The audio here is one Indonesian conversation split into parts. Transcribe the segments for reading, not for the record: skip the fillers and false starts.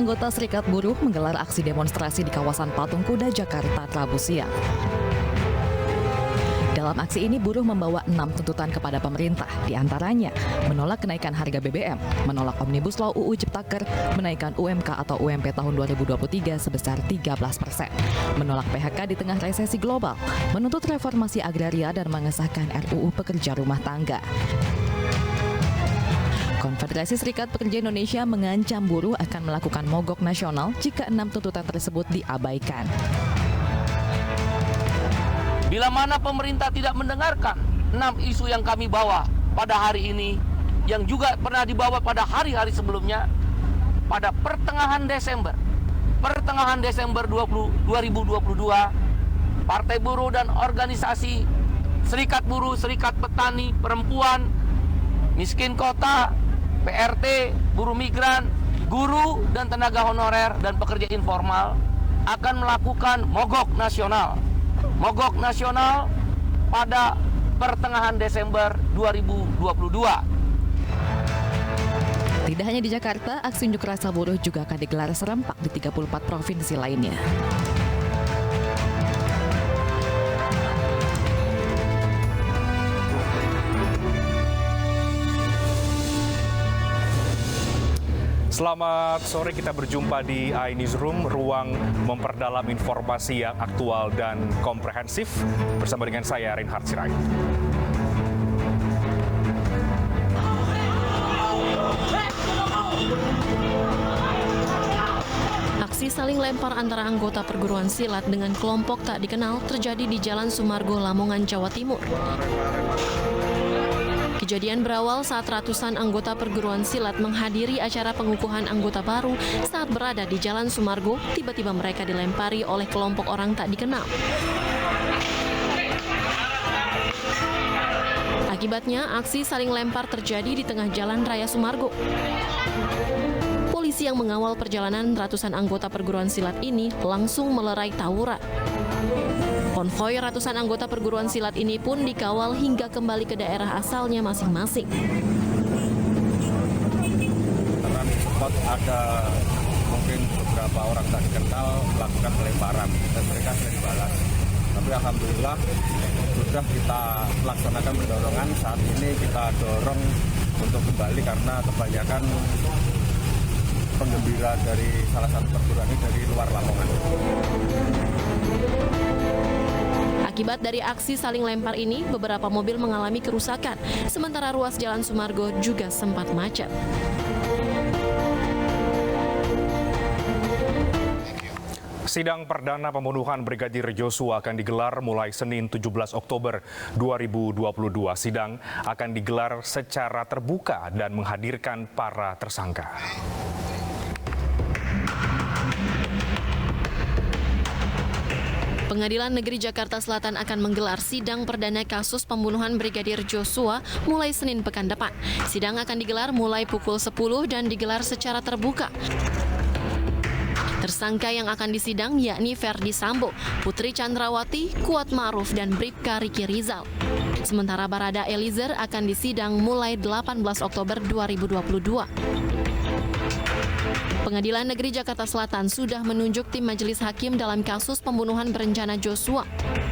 anggota Serikat Buruh menggelar aksi demonstrasi di kawasan Patung Kuda, Jakarta, Rabu siang. Dalam aksi ini, buruh membawa 6 tuntutan kepada pemerintah, diantaranya menolak kenaikan harga BBM, menolak Omnibus Law UU Ciptaker, menaikkan UMK atau UMP tahun 2023 sebesar 13%, menolak PHK di tengah resesi global, menuntut reformasi agraria dan mengesahkan RUU Pekerja Rumah Tangga. Konfederasi Serikat Pekerja Indonesia mengancam buruh akan melakukan mogok nasional jika 6 tuntutan tersebut diabaikan. Bila mana pemerintah tidak mendengarkan 6 isu yang kami bawa pada hari ini, yang juga pernah dibawa pada hari-hari sebelumnya, pada pertengahan Desember 2022, Partai Buruh dan organisasi Serikat Buruh, Serikat Petani, Perempuan, Miskin Kota, PRT, buruh migran, guru dan tenaga honorer dan pekerja informal akan melakukan mogok nasional. Mogok nasional pada pertengahan Desember 2022. Tidak hanya di Jakarta, aksi unjuk rasa buruh juga akan digelar serempak di 34 provinsi lainnya. Selamat sore, kita berjumpa di iNewsroom, ruang memperdalam informasi yang aktual dan komprehensif bersama dengan saya Reinhard Sirait. Aksi saling lempar antara anggota perguruan silat dengan kelompok tak dikenal terjadi di Jalan Sumargo, Lamongan, Jawa Timur. Kejadian berawal saat ratusan anggota perguruan silat menghadiri acara pengukuhan anggota baru. Saat berada di Jalan Sumargo, tiba-tiba mereka dilempari oleh kelompok orang tak dikenal. Akibatnya, aksi saling lempar terjadi di tengah Jalan Raya Sumargo. Polisi yang mengawal perjalanan ratusan anggota perguruan silat ini langsung melerai tawuran. Konvoi ratusan anggota perguruan silat ini pun dikawal hingga kembali ke daerah asalnya masing-masing. Karena sempat ada mungkin beberapa orang tak dikenal melakukan pelemparan dan mereka sudah dibalas. Tapi alhamdulillah sudah kita laksanakan pendorongan. Saat ini kita dorong untuk kembali karena kebanyakan penggembira dari salah satu perguruan ini dari luar Lamongan. Akibat dari aksi saling lempar ini, beberapa mobil mengalami kerusakan, sementara ruas Jalan Sumargo juga sempat macet. Sidang perdana pembunuhan Brigadir Joshua akan digelar mulai Senin 17 Oktober 2022. Sidang akan digelar secara terbuka dan menghadirkan para tersangka. Pengadilan Negeri Jakarta Selatan akan menggelar sidang perdana kasus pembunuhan Brigadir Joshua mulai Senin pekan depan. Sidang akan digelar mulai pukul 10 dan digelar secara terbuka. Tersangka yang akan disidang yakni Ferdi Sambo, Putri Chandrawati, Kuat Ma'ruf, dan Bribka Riki Rizal. Sementara Barada Eliezer akan disidang mulai 18 Oktober 2022. Pengadilan Negeri Jakarta Selatan sudah menunjuk tim majelis hakim dalam kasus pembunuhan berencana Joshua.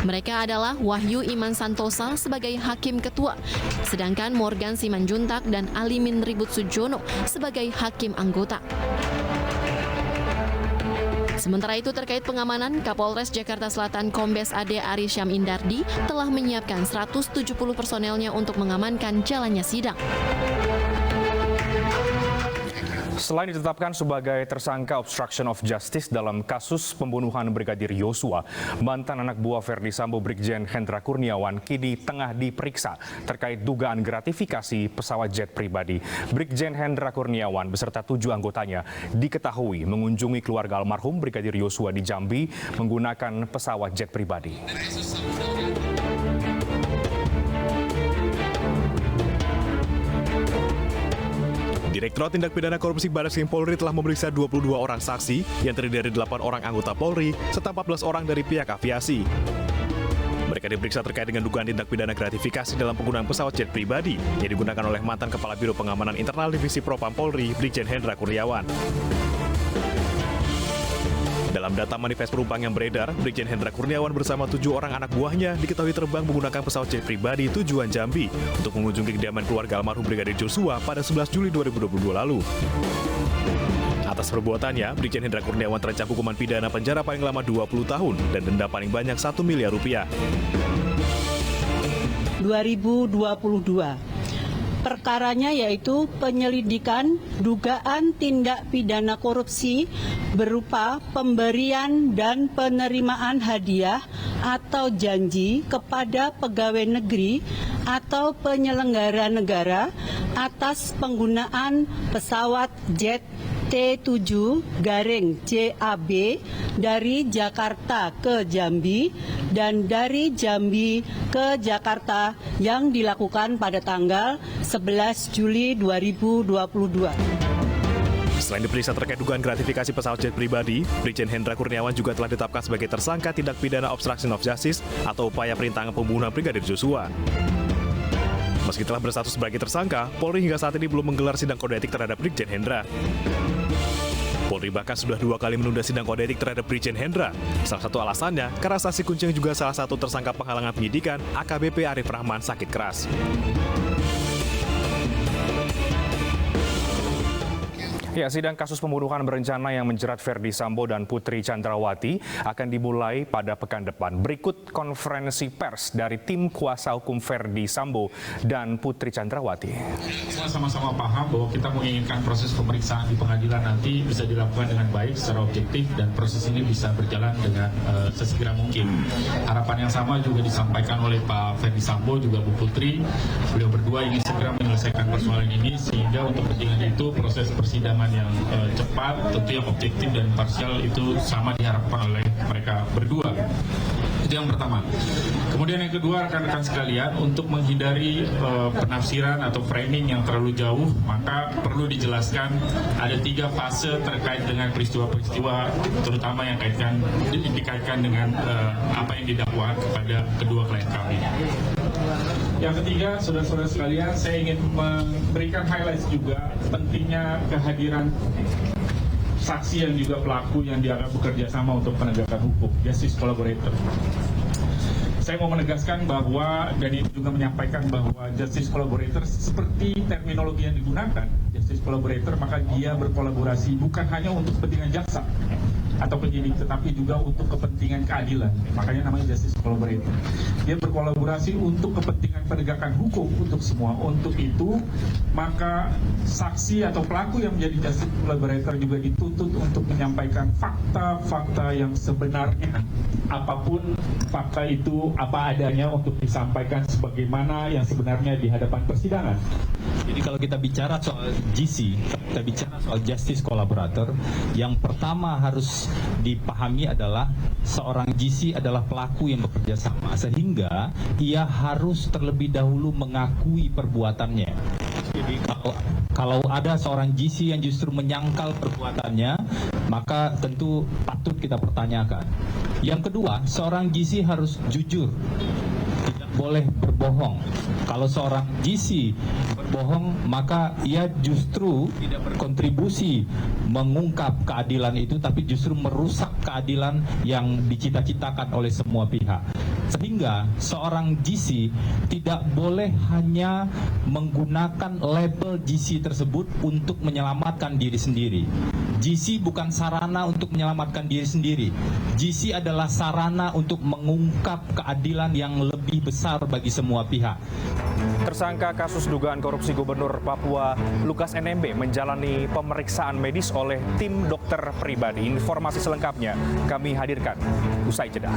Mereka adalah Wahyu Iman Santosa sebagai hakim ketua, sedangkan Morgan Simanjuntak dan Alimin Ribut Sujono sebagai hakim anggota. Sementara itu terkait pengamanan, Kapolres Jakarta Selatan Kombes AD Ari Syam Indardi telah menyiapkan 170 personelnya untuk mengamankan jalannya sidang. Selain ditetapkan sebagai tersangka obstruction of justice dalam kasus pembunuhan Brigadir Joshua, mantan anak buah Ferdi Sambo Brigjen Hendra Kurniawan kini tengah diperiksa terkait dugaan gratifikasi pesawat jet pribadi. Brigjen Hendra Kurniawan beserta 7 anggotanya diketahui mengunjungi keluarga almarhum Brigadir Joshua di Jambi menggunakan pesawat jet pribadi. Direktorat Tindak Pidana Korupsi Barreskrim Polri telah memeriksa 22 orang saksi yang terdiri dari 8 orang anggota Polri serta 14 orang dari pihak aviasi. Mereka diperiksa terkait dengan dugaan tindak pidana gratifikasi dalam penggunaan pesawat jet pribadi yang digunakan oleh mantan Kepala Biro Pengamanan Internal Divisi Propam Polri, Brigjen Hendra Kurniawan. Dalam data manifest penumpang yang beredar, Brigjen Hendra Kurniawan bersama 7 orang anak buahnya diketahui terbang menggunakan pesawat jet pribadi tujuan Jambi untuk mengunjungi kediaman keluarga almarhum Brigadir Joshua pada 11 Juli 2022 lalu. Atas perbuatannya, Brigjen Hendra Kurniawan terancam hukuman pidana penjara paling lama 20 tahun dan denda paling banyak 1 miliar rupiah. 2022. Perkaranya yaitu penyelidikan dugaan tindak pidana korupsi berupa pemberian dan penerimaan hadiah atau janji kepada pegawai negeri atau penyelenggara negara atas penggunaan pesawat jet T7-JAB dari Jakarta ke Jambi dan dari Jambi ke Jakarta yang dilakukan pada tanggal 11 Juli 2022. Selain diperiksa terkait dugaan gratifikasi pesawat jet pribadi, Brigjen Hendra Kurniawan juga telah ditetapkan sebagai tersangka tindak pidana obstruction of justice atau upaya perintangan pembunuhan Brigadir Joshua. Meski telah berstatus sebagai tersangka, Polri hingga saat ini belum menggelar sidang kode etik terhadap Brigjen Hendra. Polri bahkan sudah 2 kali menunda sidang kode etik terhadap Brigjen Hendra. Salah satu alasannya karena saksi kunci yang juga salah satu tersangka penghalangan penyidikan AKBP Arif Rahman sakit keras. Ya, sidang kasus pembunuhan berencana yang menjerat Ferdi Sambo dan Putri Chandrawati akan dimulai pada pekan depan. Berikut konferensi pers dari tim kuasa hukum Ferdi Sambo dan Putri Chandrawati. Kita sama-sama paham bahwa kita menginginkan proses pemeriksaan di pengadilan nanti bisa dilakukan dengan baik secara objektif dan proses ini bisa berjalan dengan sesegera mungkin. Harapan yang sama juga disampaikan oleh Pak Ferdi Sambo juga Bu Putri. Beliau berdua ingin segera menyelesaikan persoalan ini sehingga untuk kepentingan itu proses persidangan yang cepat, tentu yang objektif dan imparsial itu sama diharapkan oleh mereka berdua. Itu yang pertama. Kemudian yang kedua, rekan-rekan sekalian, untuk menghindari penafsiran atau framing yang terlalu jauh, maka perlu dijelaskan ada 3 fase terkait dengan peristiwa-peristiwa, terutama yang dikaitkan dengan apa yang didakwakan kepada kedua klien kami. Yang ketiga, saudara-saudara sekalian, saya ingin memberikan highlights juga pentingnya kehadiran saksi yang juga pelaku yang dianggap bekerja sama untuk penegakan hukum, justice collaborator. Saya mau menegaskan bahwa, dan itu juga menyampaikan bahwa justice collaborator seperti terminologi yang digunakan, justice collaborator, maka dia berkolaborasi bukan hanya untuk kepentingan jaksa atau penyidik, tetapi juga untuk kepentingan keadilan. Makanya namanya justice collaborator. Dia berkolaborasi untuk kepentingan penegakan hukum untuk semua. Untuk itu, maka saksi atau pelaku yang menjadi justice collaborator juga dituntut untuk menyampaikan fakta-fakta yang sebenarnya. Apapun fakta itu apa adanya untuk disampaikan sebagaimana yang sebenarnya di hadapan persidangan. Jadi kalau kita bicara soal GC, kita bicara soal justice collaborator, yang pertama harus dipahami adalah seorang GC adalah pelaku yang bekerja sama, sehingga ia harus terlebih dahulu mengakui perbuatannya. Jadi kalau ada seorang GC yang justru menyangkal perbuatannya, maka tentu patut kita pertanyakan. Yang kedua, seorang GC harus jujur, tidak boleh berbohong. Kalau seorang GC berbohong, maka ia justru tidak berkontribusi mengungkap keadilan itu, tapi justru merusak keadilan yang dicita-citakan oleh semua pihak. Sehingga seorang GC tidak boleh hanya menggunakan label GC tersebut untuk menyelamatkan diri sendiri. GC bukan sarana untuk menyelamatkan diri sendiri. GC adalah sarana untuk mengungkap keadilan yang lebih besar bagi semua pihak. Tersangka kasus dugaan korupsi Gubernur Papua Lukas NMB menjalani pemeriksaan medis oleh tim dokter pribadi. Informasi selengkapnya kami hadirkan usai jeda.